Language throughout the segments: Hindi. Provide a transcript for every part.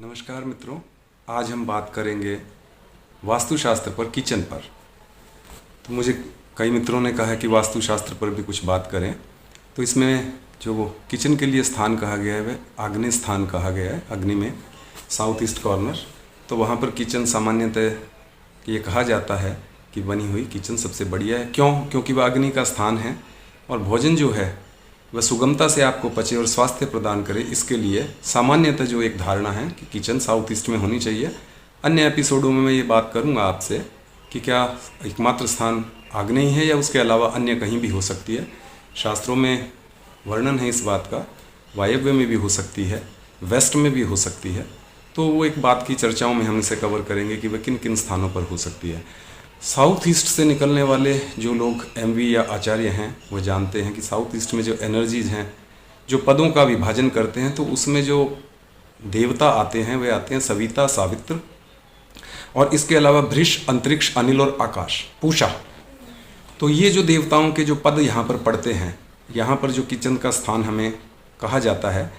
नमस्कार मित्रों, आज हम बात करेंगे वास्तुशास्त्र पर, किचन पर। तो मुझे कई मित्रों ने कहा है कि वास्तुशास्त्र पर भी कुछ बात करें। तो इसमें जो वो किचन के लिए स्थान कहा गया है वह आग्नेय स्थान कहा गया है, अग्नि में साउथ ईस्ट कॉर्नर। तो वहाँ पर किचन सामान्यतः ये कहा जाता है कि बनी हुई किचन सबसे बढ़िया है। क्यों? क्योंकि वह अग्नि का स्थान है और भोजन जो है वह सुगमता से आपको पचे और स्वास्थ्य प्रदान करे। इसके लिए सामान्यतः जो एक धारणा है कि किचन साउथ ईस्ट में होनी चाहिए। अन्य एपिसोडों में मैं ये बात करूंगा आपसे कि क्या एकमात्र स्थान आग्नेय है या उसके अलावा अन्य कहीं भी हो सकती है। शास्त्रों में वर्णन है इस बात का, वायव्य में भी हो सकती है, वेस्ट में भी हो सकती है। तो वो एक बात की चर्चाओं में हम इसे कवर करेंगे कि वह किन किन स्थानों पर हो सकती है। साउथ ईस्ट से निकलने वाले जो लोग एमवी या आचार्य हैं वो जानते हैं कि साउथ ईस्ट में जो एनर्जीज हैं, जो पदों का विभाजन करते हैं, तो उसमें जो देवता आते हैं वे आते हैं सविता, सावित्र और इसके अलावा भृष, अंतरिक्ष, अनिल और आकाश, पूषा। तो ये जो देवताओं के जो पद यहाँ पर पड़ते हैं, यहाँ पर जो किचन का स्थान हमें कहा जाता है,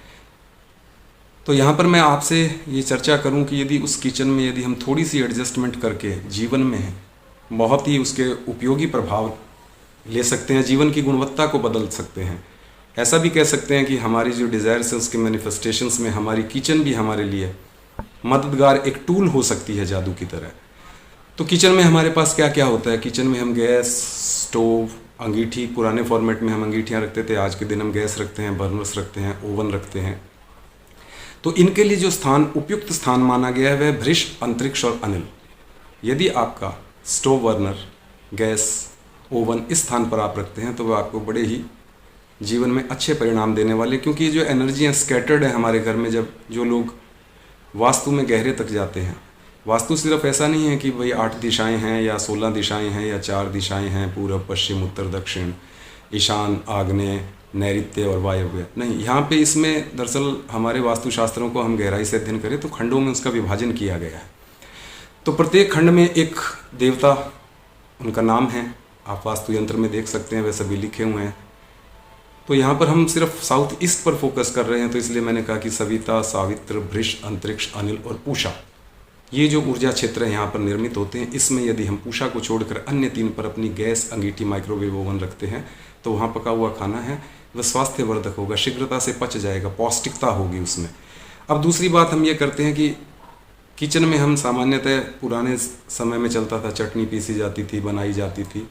तो यहाँ पर मैं आपसे ये चर्चा करूँ कि यदि उस किचन में यदि हम थोड़ी सी एडजस्टमेंट करके जीवन में बहुत ही उसके उपयोगी प्रभाव ले सकते हैं, जीवन की गुणवत्ता को बदल सकते हैं। ऐसा भी कह सकते हैं कि हमारी जो डिज़ायर्स हैं उसके मैनिफेस्टेशंस में हमारी किचन भी हमारे लिए मददगार एक टूल हो सकती है, जादू की तरह। तो किचन में हमारे पास क्या क्या होता है? किचन में हम गैस, स्टोव, अंगीठी, पुराने फॉर्मेट में हम अंगीठियाँ रखते थे, आज के दिन हम गैस रखते हैं, बर्नर्स रखते हैं, ओवन रखते हैं। तो इनके लिए जो स्थान उपयुक्त स्थान माना गया है वह भृष, अंतरिक्ष और अनिल। यदि आपका स्टोव, बर्नर, गैस, ओवन इस स्थान पर आप रखते हैं तो वह आपको बड़े ही जीवन में अच्छे परिणाम देने वाले, क्योंकि ये जो एनर्जी स्कैटर्ड है हमारे घर में, जब जो लोग वास्तु में गहरे तक जाते हैं, वास्तु सिर्फ ऐसा नहीं है कि भाई 8 दिशाएं हैं या 16 दिशाएं हैं या 4 दिशाएं हैं, पूर्व, पश्चिम, उत्तर, दक्षिण, ईशान, आग्नेय, नैऋत्य और वायव्य। नहीं, यहाँ पे इसमें दरअसल हमारे वास्तुशास्त्रों को हम गहराई से अध्ययन करें तो खंडों में उसका विभाजन किया गया है। तो प्रत्येक खंड में एक देवता, उनका नाम है, आप वास्तु यंत्र में देख सकते हैं, वे सभी लिखे हुए हैं। तो यहाँ पर हम सिर्फ साउथ ईस्ट पर फोकस कर रहे हैं, तो इसलिए मैंने कहा कि सविता, सावित्र, भृष, अंतरिक्ष, अनिल और पूषा, ये जो ऊर्जा क्षेत्र यहाँ पर निर्मित होते हैं, इसमें यदि हम पूषा को छोड़कर अन्य 3 पर अपनी गैस, अंगीठी, माइक्रोवेव ओवन रखते हैं तो वहाँ पका हुआ खाना है वह स्वास्थ्यवर्धक होगा, शीघ्रता से पच जाएगा, पौष्टिकता होगी उसमें। अब दूसरी बात हम ये करते हैं कि किचन में हम सामान्यतः पुराने समय में चलता था, चटनी पीसी जाती थी, बनाई जाती थी,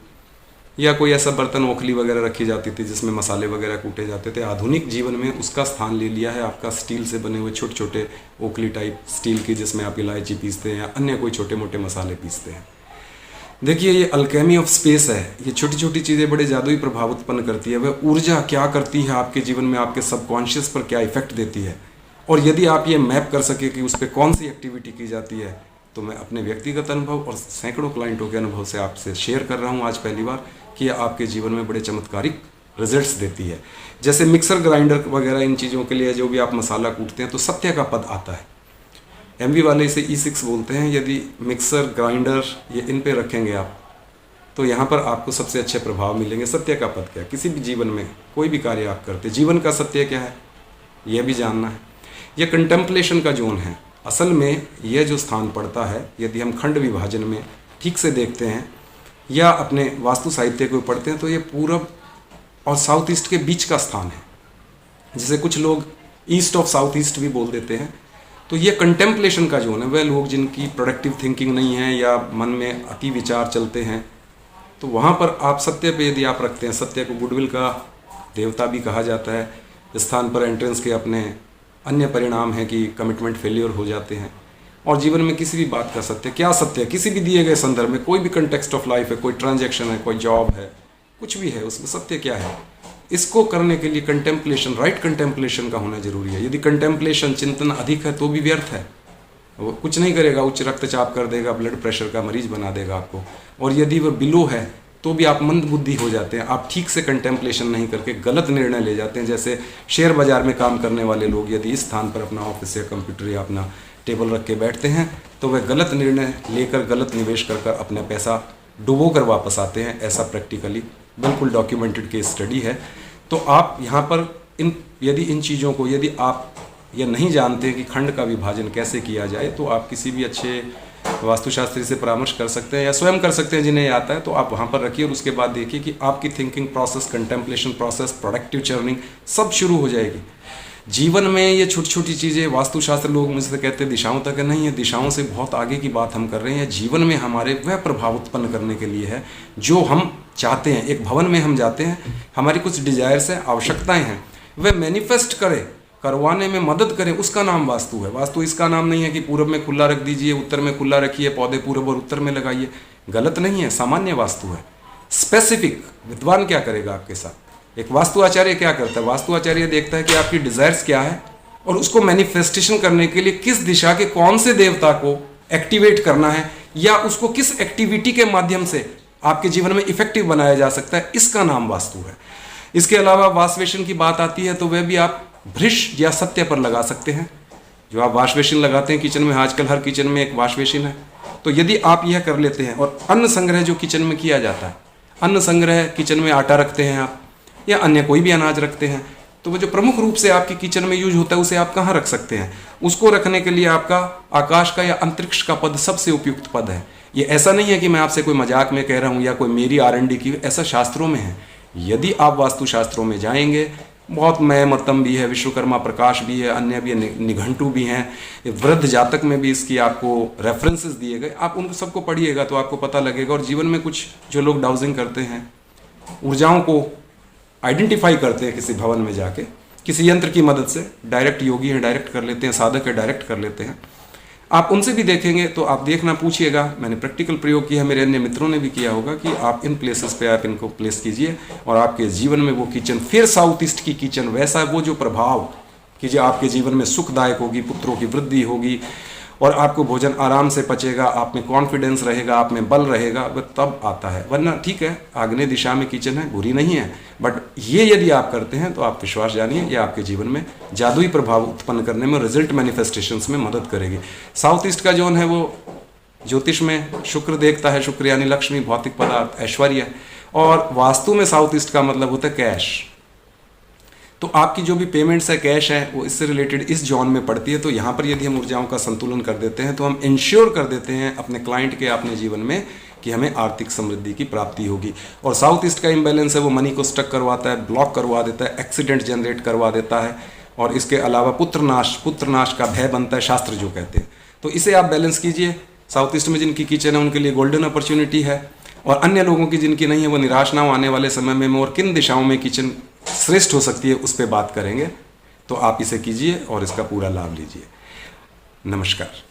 या कोई ऐसा बर्तन, ओखली वगैरह रखी जाती थी जिसमें मसाले वगैरह कूटे जाते थे। आधुनिक जीवन में उसका स्थान ले लिया है आपका स्टील से बने हुए छोटे छोटे ओखली टाइप स्टील की, जिसमें आप इलायची पीसते हैं या अन्य कोई छोटे मोटे मसाले पीसते हैं। देखिए, ये अल्केमी ऑफ स्पेस है। ये छोटी छोटी चीज़ें बड़े जादुई प्रभाव उत्पन्न करती है। वह ऊर्जा क्या करती है आपके जीवन में, आपके सबकॉन्शियस पर क्या इफेक्ट देती है, और यदि आप ये मैप कर सके कि उस पर कौन सी एक्टिविटी की जाती है, तो मैं अपने व्यक्तिगत अनुभव और सैकड़ों क्लाइंटों के अनुभव से आपसे शेयर कर रहा हूँ आज पहली बार कि यह आपके जीवन में बड़े चमत्कारिक रिजल्ट्स देती है। जैसे मिक्सर, ग्राइंडर वगैरह, इन चीज़ों के लिए जो भी आप मसाला कूटते हैं तो सत्य का पद आता है। एमवी वाले इसे E6 बोलते हैं। यदि मिक्सर, ग्राइंडर ये इन पे रखेंगे आप, तो यहाँ पर आपको सबसे अच्छे प्रभाव मिलेंगे। सत्य का पद क्या है? किसी भी जीवन में कोई भी कार्य आप करते, जीवन का सत्य क्या है यह भी जानना है। यह कंटेम्पलेशन का जोन है। असल में यह जो स्थान पड़ता है, यदि हम खंड विभाजन में ठीक से देखते हैं या अपने वास्तु साहित्य को पढ़ते हैं, तो ये पूरब और साउथ ईस्ट के बीच का स्थान है, जिसे कुछ लोग ईस्ट ऑफ साउथ ईस्ट भी बोल देते हैं। तो ये कंटेम्पलेशन का जोन है। वह लोग जिनकी प्रोडक्टिव थिंकिंग नहीं है या मन में अति विचार चलते हैं, तो वहाँ पर आप सत्य पे यदि आप रखते हैं, सत्य को गुडविल का देवता भी कहा जाता है, इस स्थान पर एंट्रेंस के अपने अन्य परिणाम है कि कमिटमेंट फेलियर हो जाते हैं। और जीवन में किसी भी बात का सत्य, क्या सत्य है, किसी भी दिए गए संदर्भ में, कोई भी कंटेक्स्ट ऑफ लाइफ है, कोई ट्रांजैक्शन है, कोई जॉब है, कुछ भी है, उसमें सत्य क्या है, इसको करने के लिए कंटेम्पलेशन, राइट कंटेम्पलेशन का होना जरूरी है। यदि कंटेम्पलेशन, चिंतन अधिक है तो भी व्यर्थ है, वो कुछ नहीं करेगा, उच्च रक्तचाप कर देगा, ब्लड प्रेशर का मरीज बना देगा आपको। और यदि वह बिलो है तो भी आप मंद बुद्धि हो जाते हैं, आप ठीक से कंटेम्पलेशन नहीं करके गलत निर्णय ले जाते हैं। जैसे शेयर बाजार में काम करने वाले लोग यदि इस स्थान पर अपना ऑफिस या कंप्यूटर या अपना टेबल रख के बैठते हैं तो वह गलत निर्णय लेकर, गलत निवेश कर अपना पैसा डुबो कर वापस आते हैं। ऐसा प्रैक्टिकली बिल्कुल डॉक्यूमेंटेड केस स्टडी है। तो आप यहाँ पर यदि इन चीज़ों को यदि आप या नहीं जानते कि खंड का विभाजन कैसे किया जाए, तो आप किसी भी अच्छे वास्तुशास्त्री से परामर्श कर सकते हैं या स्वयं कर सकते हैं जिन्हें आता है। तो आप वहाँ पर रखिए और उसके बाद देखिए कि आपकी thinking process, contemplation process, productive churning सब शुरू हो जाएगी। जीवन में ये छोटी छोटी चीज़ें, वास्तुशास्त्र लोग मुझसे कहते हैं दिशाओं तक नहीं है, दिशाओं से बहुत आगे की बात हम कर रहे हैं। जीवन में हमारे वह प्रभाव उत्पन्न करने के लिए है जो हम चाहते हैं। एक भवन में हम जाते हैं, हमारी कुछ डिजायर्स हैं, आवश्यकताएं हैं, वह मैनिफेस्ट करें, करवाने में मदद करें, उसका नाम वास्तु है। वास्तु इसका नाम नहीं है कि पूर्व में खुला रख दीजिए, उत्तर में खुला रखिए, पौधे पूर्व और उत्तर में लगाइए, गलत नहीं है, सामान्य वास्तु है। स्पेसिफिक विद्वान क्या करेगा आपके साथ, एक वास्तु आचार्य क्या करता है? वास्तु आचार्य देखता है कि आपकी डिजायर्स क्या है और उसको मैनिफेस्टेशन करने के लिए किस दिशा के कौन से देवता को एक्टिवेट करना है या उसको किस एक्टिविटी के माध्यम से आपके जीवन में इफेक्टिव बनाया जा सकता है, इसका नाम वास्तु है। इसके अलावा वाशवेशन की बात आती है तो वह भी आप भृश या सत्य पर लगा सकते हैं। जो आप वाशवेशन लगाते हैं किचन में, आजकल हर किचन में एक वाशवेशन है, तो यदि आप यह कर लेते हैं, और अन्न संग्रह जो किचन में किया जाता है, अन्न संग्रह किचन में आटा रखते हैं आप या अन्य कोई भी अनाज रखते हैं, तो वो जो प्रमुख रूप से आपकी किचन में यूज होता है उसे आप कहाँ रख सकते हैं? उसको रखने के लिए आपका आकाश का या अंतरिक्ष का पद सबसे उपयुक्त पद है। ये ऐसा नहीं है कि मैं आपसे कोई मजाक में कह रहा हूँ या कोई मेरी R&D की, ऐसा शास्त्रों में है। यदि आप वास्तुशास्त्रों में जाएंगे, बहुत मय मतम भी है, विश्वकर्मा प्रकाश भी है, अन्य भी निघंटू भी हैं, वृद्ध जातक में भी इसकी आपको रेफरेंसेस दिए गए, आप उन सबको पढ़िएगा तो आपको पता लगेगा। और जीवन में कुछ जो लोग डाउजिंग करते हैं, ऊर्जाओं को आइडेंटिफाई करते हैं किसी भवन में जाके, किसी यंत्र की मदद से, डायरेक्ट योगी हैं डायरेक्ट कर लेते हैं, साधक है डायरेक्ट कर लेते हैं, आप उनसे भी देखेंगे तो आप देखना, पूछिएगा। मैंने प्रैक्टिकल प्रयोग किया, मेरे अन्य मित्रों ने भी किया होगा कि आप इन प्लेसेस पे आप इनको प्लेस कीजिए और आपके जीवन में वो किचन, फिर साउथ ईस्ट की किचन, वैसा वो जो प्रभाव कि जो आपके जीवन में सुखदायक होगी, पुत्रों की वृद्धि होगी और आपको भोजन आराम से पचेगा, आप में कॉन्फिडेंस रहेगा, आप में बल रहेगा, वह तब आता है। वरना ठीक है, आग्नेय दिशा में किचन है, बुरी नहीं है, बट ये यदि आप करते हैं तो आप विश्वास जानिए ये आपके जीवन में जादुई प्रभाव उत्पन्न करने में, रिजल्ट मैनिफेस्टेशंस में मदद करेगी। साउथ ईस्ट का जोन है वो ज्योतिष में शुक्र देखता है, शुक्र यानी लक्ष्मी, भौतिक पदार्थ, ऐश्वर्य, और वास्तु में साउथ ईस्ट का मतलब होता है कैश। तो आपकी जो भी पेमेंट्स है, कैश है, वो इससे रिलेटेड इस जॉन में पड़ती है। तो यहाँ पर यदि हम ऊर्जाओं का संतुलन कर देते हैं तो हम इंश्योर कर देते हैं अपने क्लाइंट के, अपने जीवन में, कि हमें आर्थिक समृद्धि की प्राप्ति होगी। और साउथ ईस्ट का इम्बैलेंस है वो मनी को स्टक करवाता है, ब्लॉक करवा देता है, एक्सीडेंट जनरेट करवा देता है, और इसके अलावा पुत्रनाश का भय बनता है, शास्त्र जो कहते हैं। तो इसे आप बैलेंस कीजिए। साउथ ईस्ट में जिनकी किचन है उनके लिए गोल्डन अपॉर्चुनिटी है, और अन्य लोगों की जिनकी नहीं है वो निराश ना हो आने वाले समय में। और किन दिशाओं में किचन श्रेष्ठ हो सकती है उस पर बात करेंगे, तो आप इसे कीजिए और इसका पूरा लाभ लीजिए। नमस्कार।